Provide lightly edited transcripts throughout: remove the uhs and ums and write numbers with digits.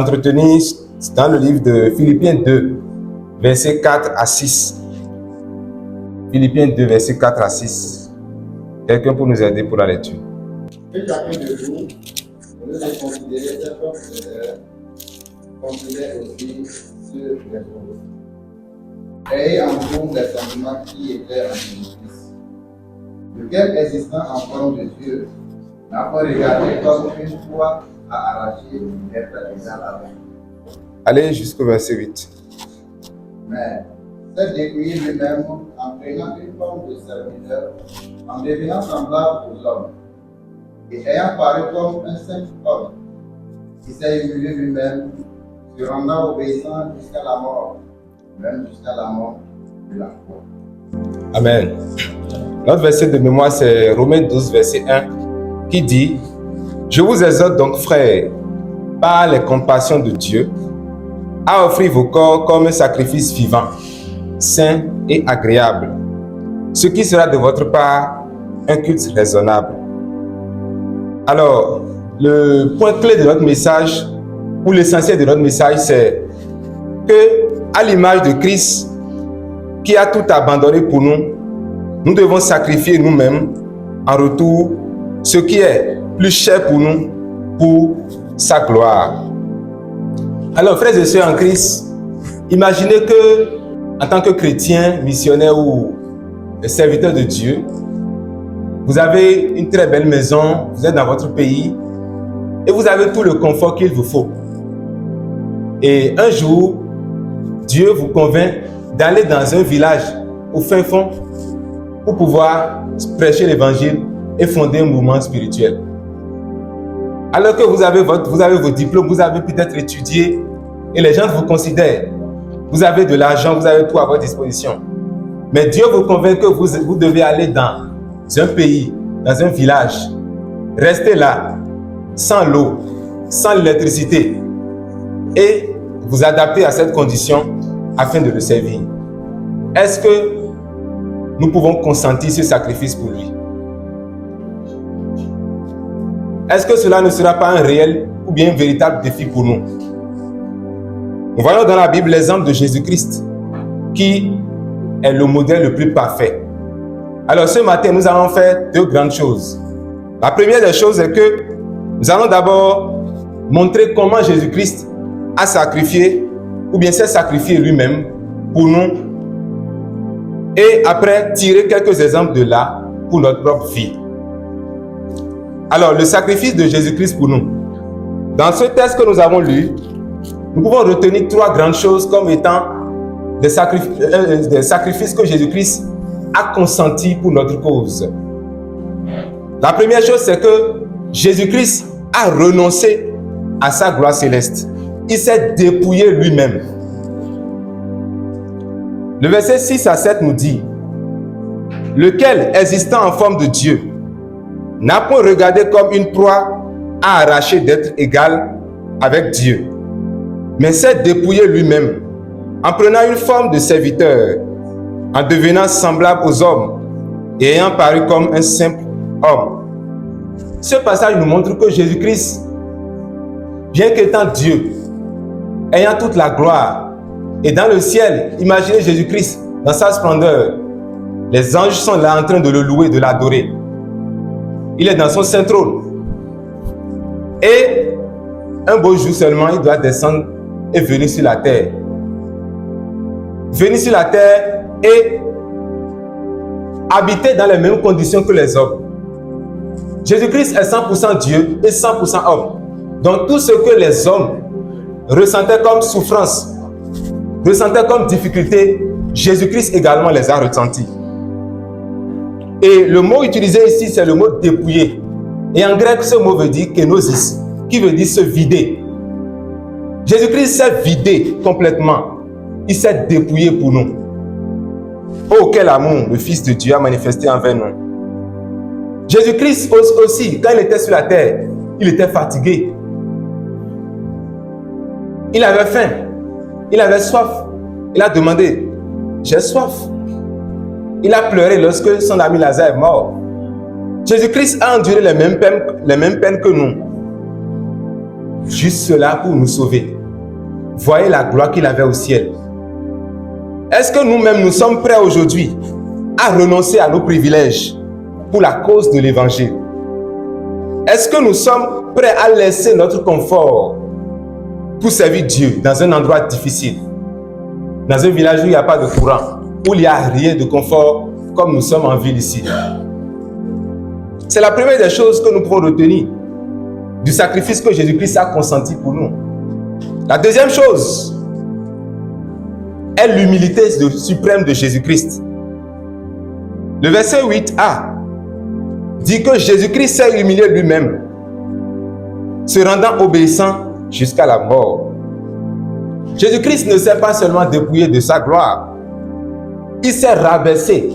s'entretenir dans le livre de Philippiens 2, versets 4 à 6. Philippiens 2, versets 4 à 6. Quelqu'un pour nous aider pour la lecture. Que chacun de vous, au lieu de considérer ses propres erreurs, considère aussi ceux des autres. Ayez en vous des sentiments qui étaient en Jésus-Christ, lequel, existant en forme de Dieu, n'a pas regardé comme une foi à arracher d'être égal à lui. Allez jusqu'au verset 8. Mais s'est dépouillé lui-même en prenant une forme de serviteur, en devenant semblable aux hommes, et ayant paru comme un simple homme, il s'est humilié lui-même, se rendant obéissant jusqu'à la mort, même jusqu'à la mort de la croix. Amen. Notre verset de mémoire, c'est Romains 12, verset 1, qui dit « Je vous exhorte donc, frères, par les compassions de Dieu, à offrir vos corps comme un sacrifice vivant, saint et agréable, ce qui sera de votre part un culte raisonnable. » Alors, le point clé de notre message, ou l'essentiel de notre message, c'est que, à l'image de Christ, qui a tout abandonné pour nous, nous devons sacrifier nous-mêmes en retour ce qui est plus cher pour nous, pour sa gloire. Alors, frères et sœurs en Christ, imaginez que, en tant que chrétien, missionnaire ou serviteur de Dieu, vous avez une très belle maison, vous êtes dans votre pays et vous avez tout le confort qu'il vous faut. Et un jour, Dieu vous convainc d'aller dans un village au fin fond pour pouvoir prêcher l'évangile et fonder un mouvement spirituel. Alors que vous avez vos diplômes, vous avez peut-être étudié et les gens vous considèrent. Vous avez de l'argent, vous avez tout à votre disposition. Mais Dieu vous convainc que vous devez aller dans un pays, dans un village, rester là, sans l'eau, sans l'électricité, et vous adapter à cette condition afin de le servir. Est-ce que nous pouvons consentir ce sacrifice pour lui? Est-ce que cela ne sera pas un réel ou bien un véritable défi pour nous? Nous voyons dans la Bible l'exemple de Jésus-Christ, qui est le modèle le plus parfait. Alors ce matin, nous allons faire deux grandes choses. La première des choses est que nous allons d'abord montrer comment Jésus-Christ a sacrifié, ou bien s'est sacrifié lui-même pour nous. Et après, tirer quelques exemples de là pour notre propre vie. Alors, le sacrifice de Jésus-Christ pour nous. Dans ce texte que nous avons lu, nous pouvons retenir trois grandes choses comme étant des sacrifices que Jésus-Christ a consentis pour notre cause. La première chose, c'est que Jésus-Christ a renoncé à sa gloire céleste. Il s'est dépouillé lui-même. Le verset 6 à 7 nous dit « Lequel, existant en forme de Dieu, n'a point regardé comme une proie à arracher d'être égal avec Dieu, mais s'est dépouillé lui-même, en prenant une forme de serviteur, en devenant semblable aux hommes, et ayant paru comme un simple homme. » Ce passage nous montre que Jésus-Christ, bien qu'étant Dieu, ayant toute la gloire, et dans le ciel, imaginez Jésus-Christ dans sa splendeur. Les anges sont là en train de le louer, de l'adorer. Il est dans son saint trône. Et un beau jour seulement, il doit descendre et venir sur la terre. Venir sur la terre et habiter dans les mêmes conditions que les hommes. Jésus-Christ est 100% Dieu et 100% homme. Donc tout ce que les hommes ressentaient comme souffrance, ressentaient comme difficulté, Jésus-Christ également les a ressentis. Et le mot utilisé ici, c'est le mot dépouiller. Et en grec, ce mot veut dire kenosis, qui veut dire se vider. Jésus-Christ s'est vidé complètement. Il s'est dépouillé pour nous. Oh, quel amour le Fils de Dieu a manifesté envers nous. Jésus-Christ aussi, quand il était sur la terre, il était fatigué. Il avait faim. Il avait soif. Il a demandé, j'ai soif. Il a pleuré lorsque son ami Lazare est mort. Jésus-Christ a enduré les mêmes peines que nous. juste cela pour nous sauver. Voyez la gloire qu'il avait au ciel. Est-ce que nous-mêmes, nous sommes prêts aujourd'hui à renoncer à nos privilèges pour la cause de l'évangile? Est-ce que nous sommes prêts à laisser notre confort pour servir Dieu dans un endroit difficile, dans un village où il n'y a pas de courant, où il n'y a rien de confort comme nous sommes en ville ici? C'est la première des choses que nous pouvons retenir du sacrifice que Jésus-Christ a consenti pour nous. La deuxième chose est l'humilité suprême de Jésus-Christ. Le verset 8a dit que Jésus-Christ s'est humilié lui-même, se rendant obéissant jusqu'à la mort. Jésus-Christ ne s'est pas seulement dépouillé de sa gloire, il s'est rabaissé.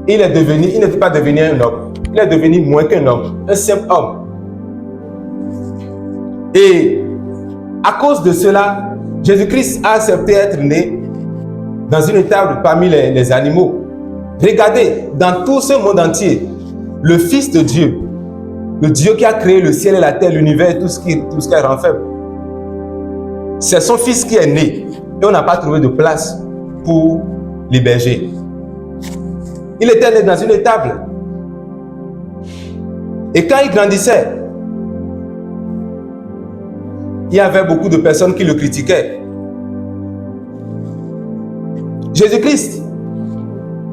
Il n'était pas devenu un homme, il est devenu moins qu'un homme, un simple homme. Et à cause de cela, Jésus-Christ a accepté d'être né dans une étable parmi les animaux. Regardez, dans tout ce monde entier, le Fils de Dieu, le Dieu qui a créé le ciel et la terre, l'univers et tout ce qui renferme, c'est son Fils qui est né. Et on n'a pas trouvé de place pour l'héberger. Il était né dans une étable. Et quand il grandissait, il y avait beaucoup de personnes qui le critiquaient. Jésus-Christ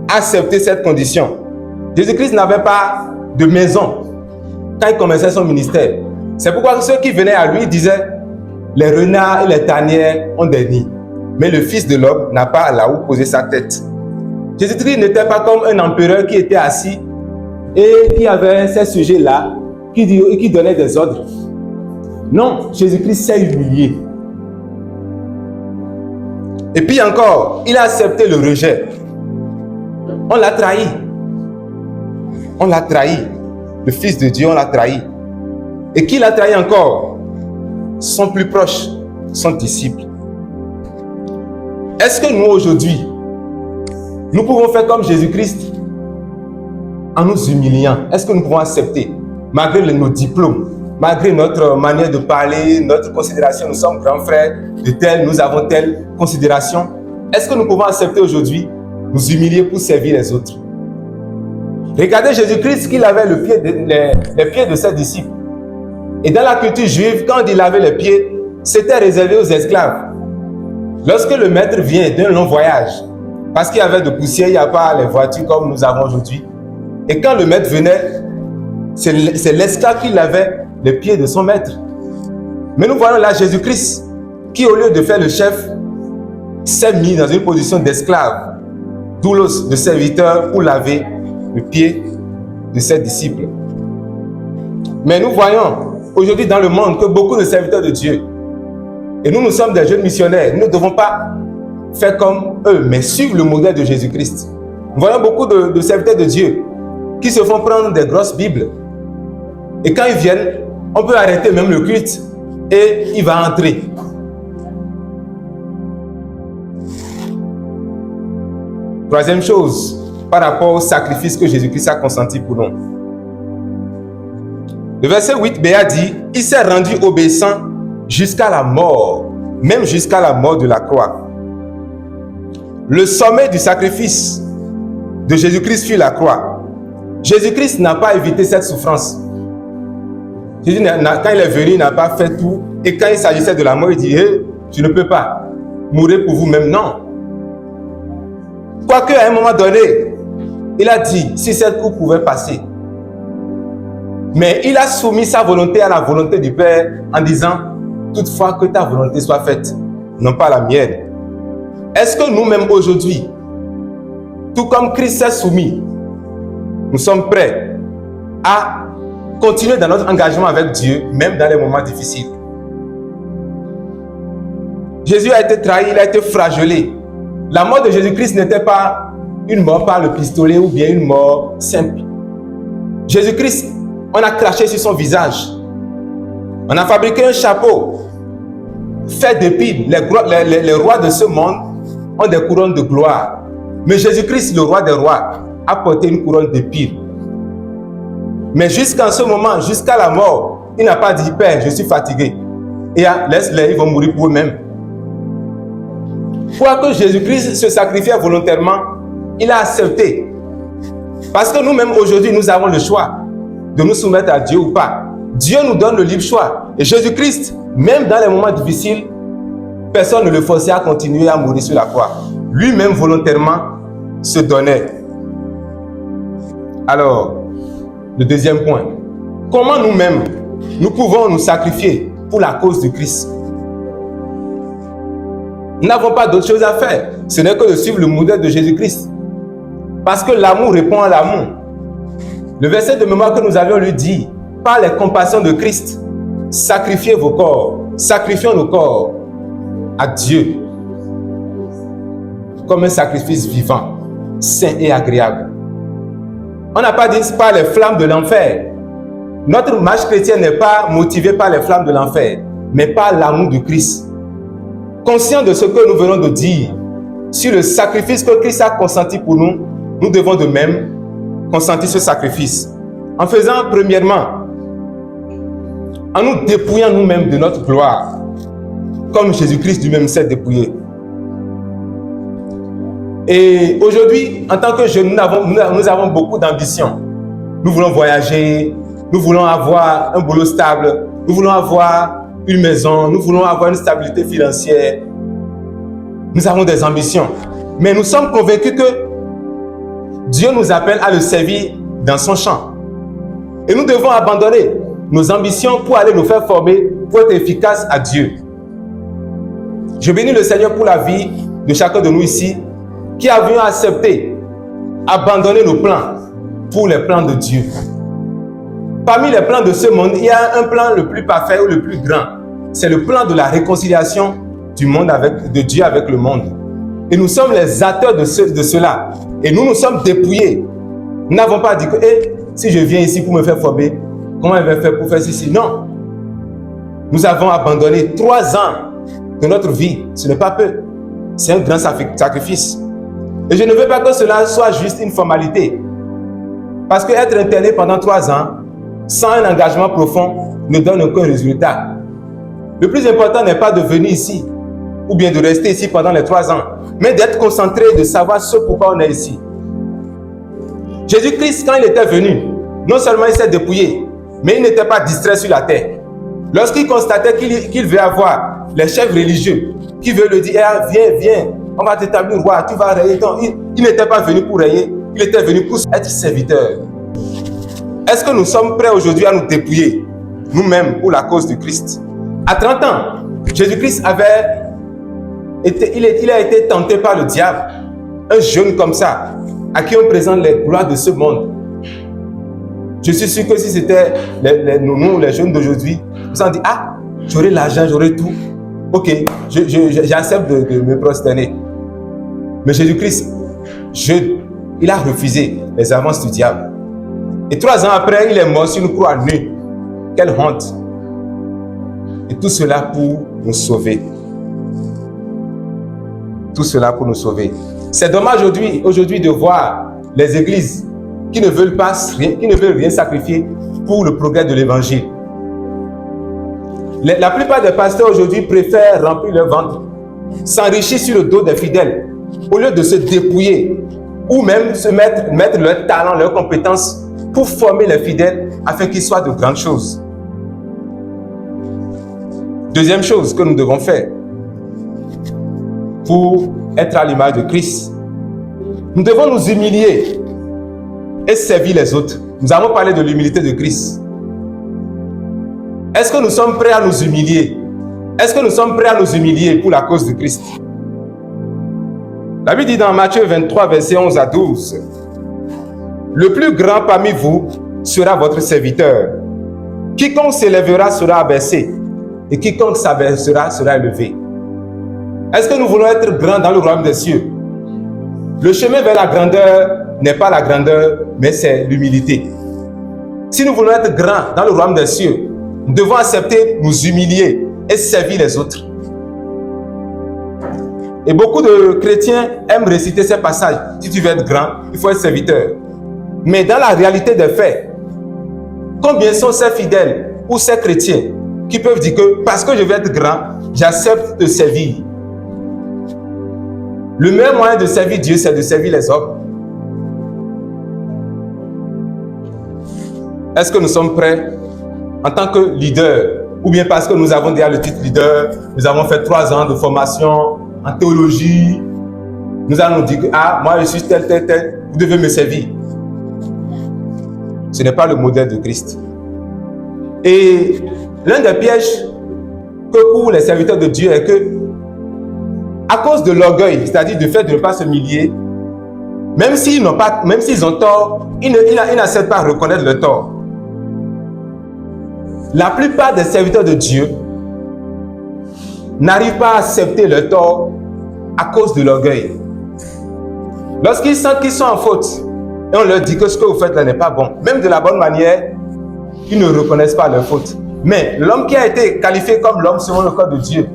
a accepté cette condition. Jésus-Christ n'avait pas de maison quand il commençait son ministère. C'est pourquoi ceux qui venaient à lui disaient: les renards et les tanières ont des nids, mais le Fils de l'homme n'a pas là où poser sa tête. Jésus-Christ n'était pas comme un empereur qui était assis et qui avait ces sujets-là, qui donnait des ordres. Non, Jésus-Christ s'est humilié. Et puis encore, il a accepté le rejet. On l'a trahi. On l'a trahi. Le Fils de Dieu, on l'a trahi. Et qui l'a trahi encore? Son plus proche, son disciple. Est-ce que nous aujourd'hui, nous pouvons faire comme Jésus-Christ en nous humiliant? Est-ce que nous pouvons accepter, malgré nos diplômes, malgré notre manière de parler, notre considération, nous sommes grands frères de tel, nous avons telle considération. Est-ce que nous pouvons accepter aujourd'hui nous humilier pour servir les autres? Regardez Jésus-Christ qu'il avait les pieds de ses disciples. Et dans la culture juive, quand il lavait les pieds, c'était réservé aux esclaves. Lorsque le maître vient d'un long voyage, parce qu'il y avait de poussière, il n'y a pas les voitures comme nous avons aujourd'hui. Et quand le maître venait, c'est l'esclave qui lavait les pieds de son maître. Mais nous voyons là Jésus-Christ qui, au lieu de faire le chef, s'est mis dans une position d'esclave, doulos de serviteur pour laver le pied de ses disciples. Mais nous voyons aujourd'hui dans le monde que beaucoup de serviteurs de Dieu, et nous sommes des jeunes missionnaires, nous ne devons pas faire comme eux, mais suivre le modèle de Jésus-Christ. Nous voyons beaucoup de serviteurs de Dieu qui se font prendre des grosses Bibles. Et quand ils viennent, on peut arrêter même le culte et il va entrer. Troisième chose, par rapport au sacrifice que Jésus-Christ a consenti pour nous. Le verset 8b a dit: il s'est rendu obéissant jusqu'à la mort, même jusqu'à la mort de la croix. Le sommet du sacrifice de Jésus-Christ fut la croix. Jésus-Christ n'a pas évité cette souffrance. Jésus, quand il est venu, il n'a pas fait tout. Et quand il s'agissait de la mort, il dit: hey, je ne peux pas mourir pour vous-même. Non. Quoique, à un moment donné, il a dit si cette coupe pouvait passer. Mais il a soumis sa volonté à la volonté du Père en disant: toutefois que ta volonté soit faite, non pas la mienne. Est-ce que nous-mêmes aujourd'hui, tout comme Christ s'est soumis, nous sommes prêts à continuer dans notre engagement avec Dieu, même dans les moments difficiles? Jésus a été trahi, il a été flagellé. La mort de Jésus-Christ n'était pas une mort par le pistolet ou bien une mort simple. Jésus-Christ, on a craché sur son visage. On a fabriqué un chapeau fait d'épines. Les rois de ce monde ont des couronnes de gloire. Mais Jésus-Christ, le roi des rois, a porté une couronne d'épines. Mais jusqu'à ce moment, jusqu'à la mort, il n'a pas dit: Père, je suis fatigué. Et laisse-les, ils vont mourir pour eux-mêmes. Quoique Jésus-Christ se sacrifiait volontairement, il a accepté. Parce que nous-mêmes aujourd'hui, nous avons le choix de nous soumettre à Dieu ou pas. Dieu nous donne le libre choix. Et Jésus-Christ, même dans les moments difficiles, personne ne le forçait à continuer à mourir sur la croix. Lui-même volontairement se donnait. Alors, le deuxième point. Comment nous-mêmes, nous pouvons nous sacrifier pour la cause de Christ? Nous n'avons pas d'autre chose à faire. Ce n'est que de suivre le modèle de Jésus-Christ. Parce que l'amour répond à l'amour. Le verset de mémoire que nous avions lu dit, par les compassions de Christ, sacrifiez vos corps, sacrifions nos corps à Dieu comme un sacrifice vivant, saint et agréable. On n'a pas dit par les flammes de l'enfer. Notre marche chrétienne n'est pas motivée par les flammes de l'enfer, mais par l'amour de Christ. Conscient de ce que nous venons de dire, sur le sacrifice que Christ a consenti pour nous, nous devons de même consentir ce sacrifice. En faisant premièrement, en nous dépouillant nous-mêmes de notre gloire, comme Jésus-Christ lui-même s'est dépouillé. Et aujourd'hui, en tant que jeunes, nous avons beaucoup d'ambition. Nous voulons voyager, nous voulons avoir un boulot stable, nous voulons avoir une maison, nous voulons avoir une stabilité financière. Nous avons des ambitions. Mais nous sommes convaincus que Dieu nous appelle à le servir dans son champ. Et nous devons abandonner nos ambitions pour aller nous faire former, pour être efficaces à Dieu. Je bénis le Seigneur pour la vie de chacun de nous ici, qui avions accepté, abandonner nos plans pour les plans de Dieu. Parmi les plans de ce monde, il y a un plan le plus parfait ou le plus grand. C'est le plan de la réconciliation du monde de Dieu avec le monde. Et nous sommes les acteurs de cela. Et nous nous sommes dépouillés. Nous n'avons pas dit que si je viens ici pour me faire former, comment je vais faire pour faire ceci? Non. Nous avons abandonné 3 ans de notre vie. Ce n'est pas peu. C'est un grand sacrifice. Et je ne veux pas que cela soit juste une formalité. Parce qu'être interné pendant 3 ans, sans un engagement profond, ne donne aucun résultat. Le plus important n'est pas de venir ici, ou bien de rester ici pendant les 3 ans, mais d'être concentré, de savoir ce pourquoi on est ici. Jésus-Christ, quand il était venu, non seulement il s'est dépouillé, mais il n'était pas distrait sur la terre. Lorsqu'il constatait qu'il veut avoir les chefs religieux, qui veulent le dire, viens, on va t'établir roi, tu vas régner. Il n'était pas venu pour régner, il était venu pour être serviteur. Est-ce que nous sommes prêts aujourd'hui à nous dépouiller, nous-mêmes, pour la cause de Christ? À 30 ans, Jésus-Christ a été tenté par le diable, un jeune comme ça, à qui on présente les gloires de ce monde. Je suis sûr que si c'était nous, les jeunes d'aujourd'hui, nous on dit, j'aurai l'argent, j'aurai tout. Ok, j'accepte de me prosterner. Mais Jésus-Christ, il a refusé les avances du diable. Et 3 ans après, il est mort sur une croix nue. Quelle honte! Et tout cela pour nous sauver. Tout cela pour nous sauver. C'est dommage aujourd'hui de voir les églises qui ne veulent rien sacrifier pour le progrès de l'évangile. La plupart des pasteurs aujourd'hui préfèrent remplir leur ventre, s'enrichir sur le dos des fidèles, au lieu de se dépouiller ou même se mettre leur talent, leurs compétences pour former les fidèles afin qu'ils soient de grandes choses. Deuxième chose que nous devons faire pour être à l'image de Christ, nous devons nous humilier et servir les autres. Nous avons parlé de l'humilité de Christ. Est-ce que nous sommes prêts à nous humilier? Est-ce que nous sommes prêts à nous humilier pour la cause de Christ? La Bible dit dans Matthieu 23, versets 11 à 12, « Le plus grand parmi vous sera votre serviteur. Quiconque s'élèvera sera abaissé, et quiconque s'abaissera sera élevé. » Est-ce que nous voulons être grands dans le royaume des cieux? Le chemin vers la grandeur n'est pas la grandeur, mais c'est l'humilité. Si nous voulons être grands dans le royaume des cieux, nous devons accepter nous humilier et servir les autres. Et beaucoup de chrétiens aiment réciter ces passages. Si tu veux être grand, il faut être serviteur. Mais dans la réalité des faits, combien sont ces fidèles ou ces chrétiens qui peuvent dire que parce que je vais être grand, j'accepte de servir. Le meilleur moyen de servir Dieu, c'est de servir les hommes. Est-ce que nous sommes prêts en tant que leader, ou bien parce que nous avons déjà le titre leader, nous avons fait 3 ans de formation en théologie, nous allons nous dire que moi je suis tel, vous devez me servir. Ce n'est pas le modèle de Christ. Et l'un des pièges que courent les serviteurs de Dieu est que, à cause de l'orgueil, c'est-à-dire du fait de ne pas se humilier, même s'ils ont tort, ils n'acceptent pas reconnaître le tort. La plupart des serviteurs de Dieu n'arrivent pas à accepter le tort à cause de l'orgueil. Lorsqu'ils sentent qu'ils sont en faute, et on leur dit que ce que vous faites là n'est pas bon, même de la bonne manière, ils ne reconnaissent pas leur faute. Mais l'homme qui a été qualifié comme l'homme selon le code de Dieu,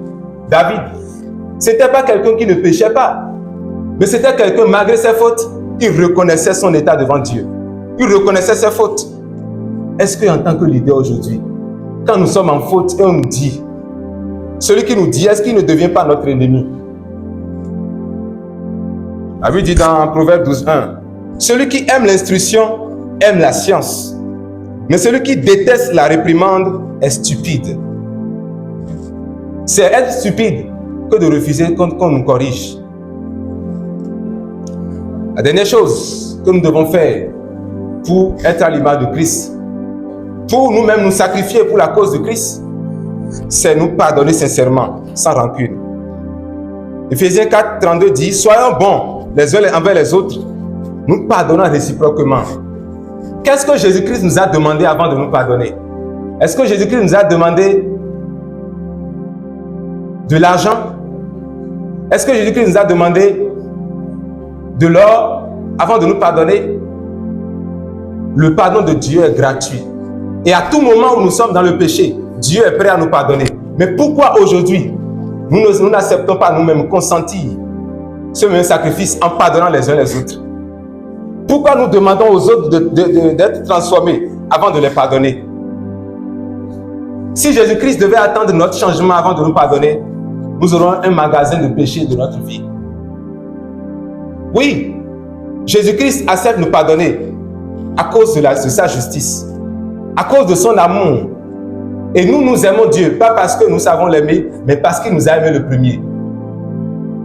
David, ce n'était pas quelqu'un qui ne péchait pas, mais c'était quelqu'un, malgré ses fautes, il reconnaissait son état devant Dieu. Il reconnaissait ses fautes. Est-ce qu'en tant que leader aujourd'hui, quand nous sommes en faute et on nous dit, celui qui nous dit, est-ce qu'il ne devient pas notre ennemi? La Bible dit dans Proverbe 12:1, celui qui aime l'instruction aime la science, mais celui qui déteste la réprimande est stupide. C'est être stupide que de refuser qu'on nous corrige. La dernière chose que nous devons faire pour être à l'image de Christ, pour nous-mêmes nous sacrifier pour la cause de Christ, c'est nous pardonner sincèrement, sans rancune. Ephésiens 4:32 dit, soyons bons les uns envers les autres, nous pardonnons réciproquement. Qu'est-ce que Jésus-Christ nous a demandé avant de nous pardonner? Est-ce que Jésus-Christ nous a demandé de l'argent? Est-ce que Jésus-Christ nous a demandé de l'or avant de nous pardonner? Le pardon de Dieu est gratuit. Et à tout moment où nous sommes dans le péché, Dieu est prêt à nous pardonner. Mais pourquoi aujourd'hui, nous n'acceptons pas nous-mêmes consentir ce même sacrifice en pardonnant les uns les autres? Pourquoi nous demandons aux autres d'être transformés avant de les pardonner? Si Jésus-Christ devait attendre notre changement avant de nous pardonner, nous aurons un magasin de péché de notre vie. Oui, Jésus-Christ accepte de nous pardonner à cause de sa justice, à cause de son amour. Et nous aimons Dieu, pas parce que nous savons l'aimer, mais parce qu'il nous a aimés le premier.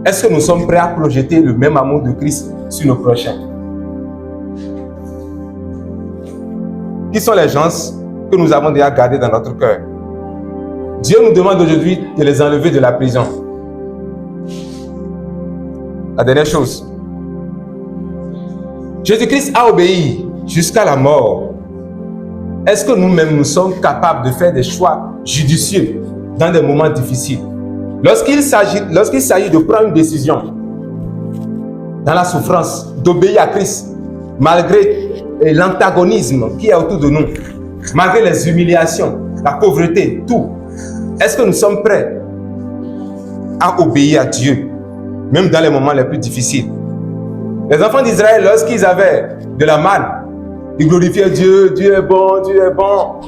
Est-ce que nous sommes prêts à projeter le même amour de Christ sur nos prochains? Qui sont les gens que nous avons déjà gardés dans notre cœur? Dieu nous demande aujourd'hui de les enlever de la prison. La dernière chose, Jésus-Christ a obéi jusqu'à la mort. Est-ce que nous-mêmes nous sommes capables de faire des choix judicieux dans des moments difficiles? Lorsqu'il s'agit de prendre une décision dans la souffrance, d'obéir à Christ, malgré l'antagonisme qui est autour de nous, malgré les humiliations, la pauvreté, tout, est-ce que nous sommes prêts à obéir à Dieu, même dans les moments les plus difficiles? Les enfants d'Israël, lorsqu'ils avaient de la manne, ils glorifiaient Dieu, Dieu est bon, Dieu est bon.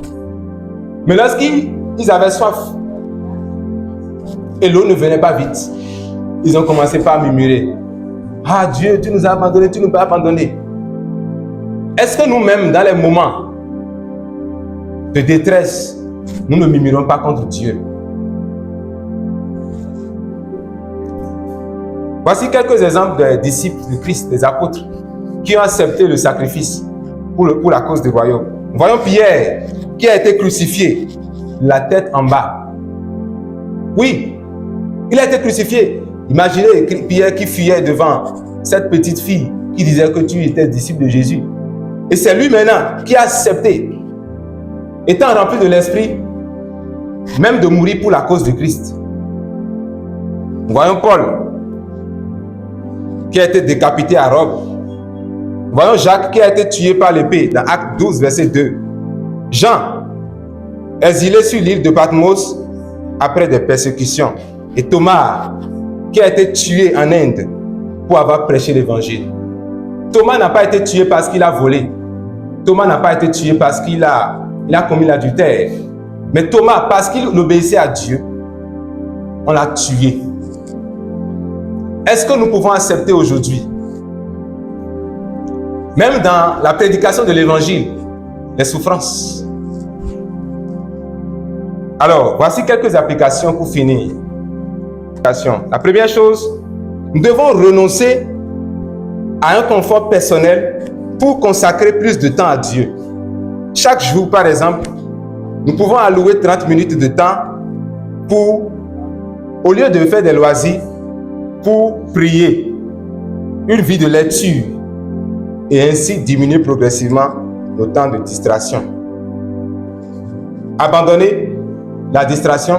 Mais lorsqu'ils avaient soif, et l'eau ne venait pas vite, ils ont commencé par murmurer, ah Dieu, tu nous as abandonnés, tu nous as abandonnés. Est-ce que nous-mêmes, dans les moments de détresse, nous ne murmurons pas contre Dieu? Voici quelques exemples des disciples de Christ, des apôtres, qui ont accepté le sacrifice pour la cause du royaume. Voyons Pierre, qui a été crucifié, la tête en bas. Oui, il a été crucifié. Imaginez Pierre qui fuyait devant cette petite fille qui disait que tu étais disciple de Jésus. Et c'est lui maintenant qui a accepté, étant rempli de l'esprit, même de mourir pour la cause de Christ. Voyons Paul, qui a été décapité à Rome. Voyons Jacques, qui a été tué par l'épée dans Acte 12, verset 2. Jean, exilé sur l'île de Patmos après des persécutions. Et Thomas, qui a été tué en Inde pour avoir prêché l'évangile. Thomas n'a pas été tué parce qu'il a volé. Thomas n'a pas été tué parce qu'il a commis l'adultère. Mais Thomas, parce qu'il obéissait à Dieu, on l'a tué. Est-ce que nous pouvons accepter aujourd'hui, même dans la prédication de l'évangile, les souffrances? Alors, voici quelques applications pour finir. La première chose, nous devons renoncer à un confort personnel pour consacrer plus de temps à Dieu. Chaque jour, par exemple, nous pouvons allouer 30 minutes de temps pour, au lieu de faire des loisirs, pour prier, une vie de lecture, et ainsi diminuer progressivement nos temps de distraction. Abandonner la distraction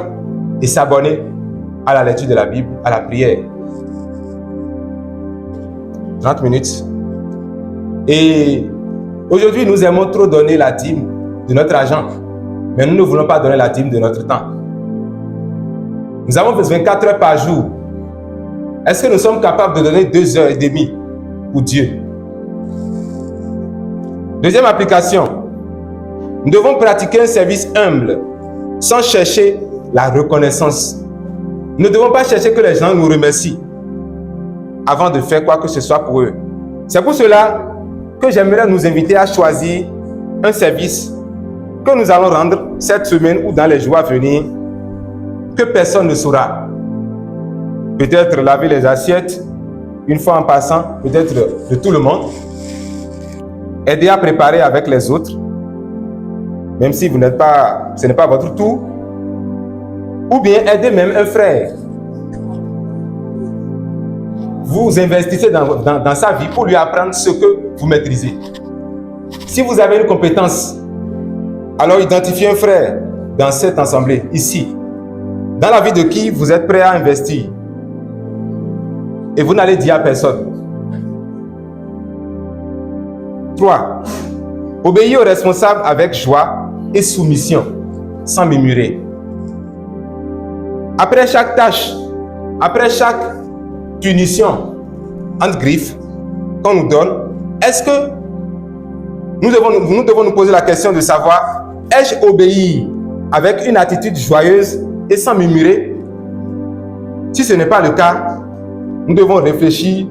et s'abonner à la lecture de la Bible, à la prière. 30 minutes. Et aujourd'hui, nous aimons trop donner la dîme de notre argent, mais nous ne voulons pas donner la dîme de notre temps. Nous avons 24 heures par jour. Est-ce que nous sommes capables de donner 2h30 pour Dieu? Deuxième application, nous devons pratiquer un service humble, sans chercher la reconnaissance. Nous ne devons pas chercher que les gens nous remercient avant de faire quoi que ce soit pour eux. C'est pour cela que j'aimerais nous inviter à choisir un service que nous allons rendre cette semaine ou dans les jours à venir, que personne ne saura. Peut-être laver les assiettes une fois en passant, peut-être de tout le monde. Aider à préparer avec les autres, même si ce n'est pas votre tour. Ou bien aider même un frère. Vous investissez dans sa vie pour lui apprendre ce que vous maîtrisez. Si vous avez une compétence, alors identifiez un frère dans cette assemblée, ici, dans la vie de qui vous êtes prêt à investir. Et vous n'allez dire à personne. 3. Obéir aux responsables avec joie et soumission, sans murmurer. Après chaque tâche, après chaque punition, entre griffes, qu'on nous donne, est-ce que nous devons nous poser la question de savoir, ai-je obéi avec une attitude joyeuse et sans murmurer? Si ce n'est pas le cas, nous devons réfléchir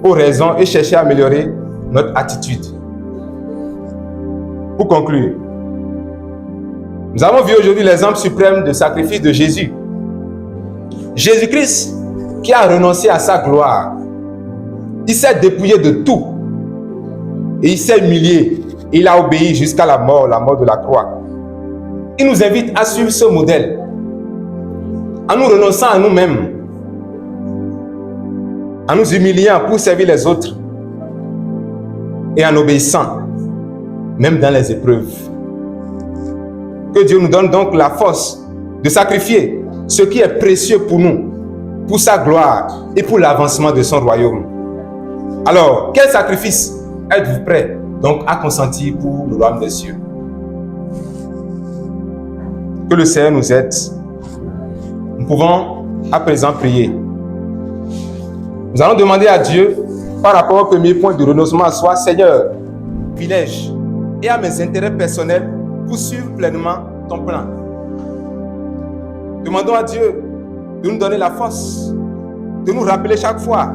aux raisons et chercher à améliorer notre attitude. Pour conclure, nous avons vu aujourd'hui l'exemple suprême de sacrifice de Jésus. Jésus-Christ qui a renoncé à sa gloire. Il s'est dépouillé de tout. Et il s'est humilié. Il a obéi jusqu'à la mort de la croix. Il nous invite à suivre ce modèle. En nous renonçant à nous-mêmes. En nous humiliant pour servir les autres. Et en obéissant, même dans les épreuves. Que Dieu nous donne donc la force de sacrifier ce qui est précieux pour nous, pour sa gloire et pour l'avancement de son royaume. Alors, quel sacrifice êtes-vous prêts donc à consentir pour le royaume des cieux? Que le Seigneur nous aide. Nous pouvons à présent prier. Nous allons demander à Dieu, par rapport au premier point du renoncement à soi, Seigneur, privilège et à mes intérêts personnels pour suivre pleinement ton plan. Demandons à Dieu de nous donner la force, de nous rappeler chaque fois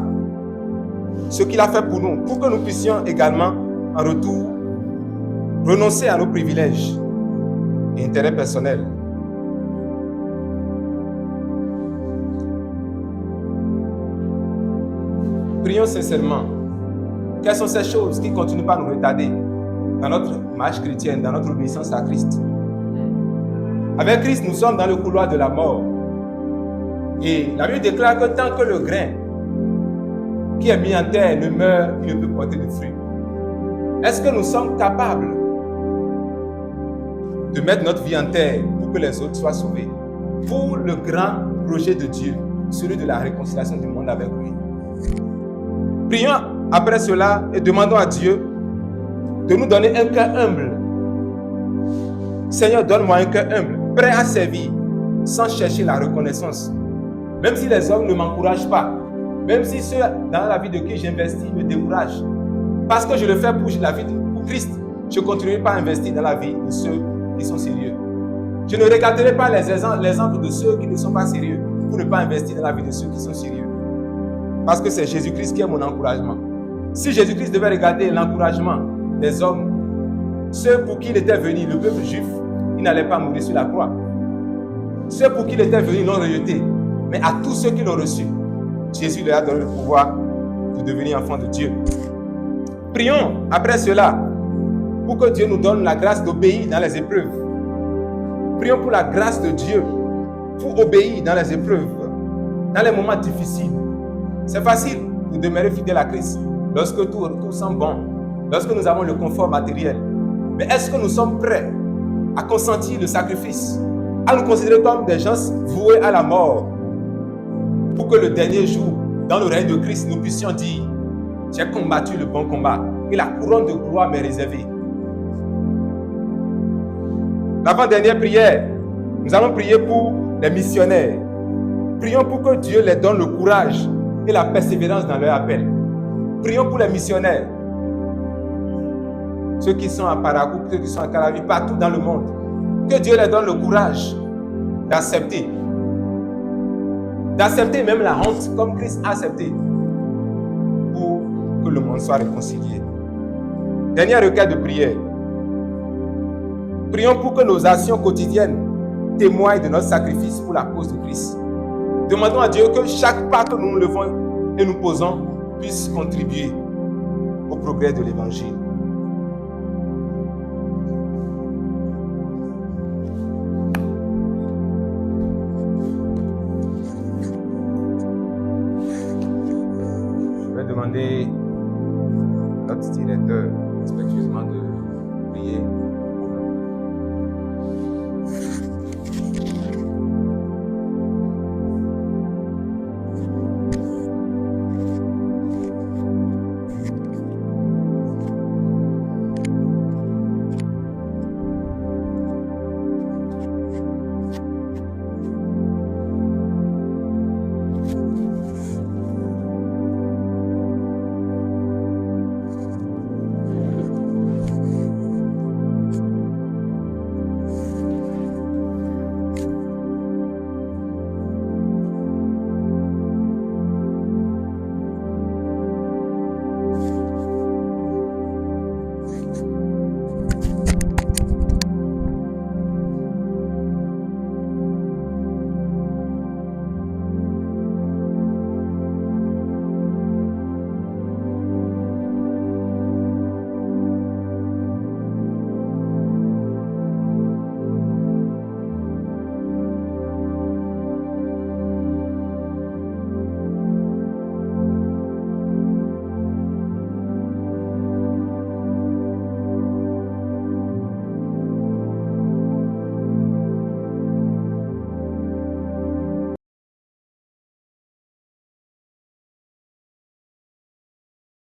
ce qu'il a fait pour nous, pour que nous puissions également, en retour, renoncer à nos privilèges et intérêts personnels. Prions sincèrement. Quelles sont ces choses qui continuent pas à nous retarder dans notre marche chrétienne, dans notre obéissance à Christ? Avec Christ, nous sommes dans le couloir de la mort. Et la Bible déclare que tant que le grain qui est mis en terre ne meurt, il ne peut porter de fruits. Est-ce que nous sommes capables de mettre notre vie en terre pour que les autres soient sauvés? Pour le grand projet de Dieu, celui de la réconciliation du monde avec lui. Prions après cela et demandons à Dieu de nous donner un cœur humble. Seigneur, donne-moi un cœur humble, prêt à servir, sans chercher la reconnaissance. Même si les hommes ne m'encouragent pas, même si ceux dans la vie de qui j'investis me découragent, parce que je le fais pour Christ, je ne continuerai pas à investir dans la vie de ceux qui sont sérieux. Je ne regarderai pas les exemples de ceux qui ne sont pas sérieux pour ne pas investir dans la vie de ceux qui sont sérieux. Parce que c'est Jésus-Christ qui est mon encouragement. Si Jésus-Christ devait regarder l'encouragement des hommes, ceux pour qui il était venu, le peuple juif, il n'allait pas mourir sur la croix. Ceux pour qui il était venu l'ont rejeté. Mais à tous ceux qui l'ont reçu, Jésus leur a donné le pouvoir de devenir enfants de Dieu. Prions après cela pour que Dieu nous donne la grâce d'obéir dans les épreuves. Prions pour la grâce de Dieu pour obéir dans les épreuves, dans les moments difficiles. C'est facile de demeurer fidèle à Christ lorsque tout semble bon, lorsque nous avons le confort matériel. Mais est-ce que nous sommes prêts à consentir le sacrifice, à nous considérer comme des gens voués à la mort, pour que le dernier jour, dans le règne de Christ, nous puissions dire: j'ai combattu le bon combat et la couronne de gloire m'est réservée. L'avant-dernière prière, nous allons prier pour les missionnaires. Prions pour que Dieu les donne le courage et la persévérance dans leur appel. Prions pour les missionnaires, ceux qui sont à Parakou, ceux qui sont à Calavi, partout dans le monde. Que Dieu leur donne le courage d'accepter même la honte comme Christ a accepté pour que le monde soit réconcilié. Dernière requête de prière. Prions pour que nos actions quotidiennes témoignent de notre sacrifice pour la cause de Christ. Demandons à Dieu que chaque pas que nous nous levons et nous posons puisse contribuer au progrès de l'Évangile. Je vais demander à notre directeur respectueusement de prier.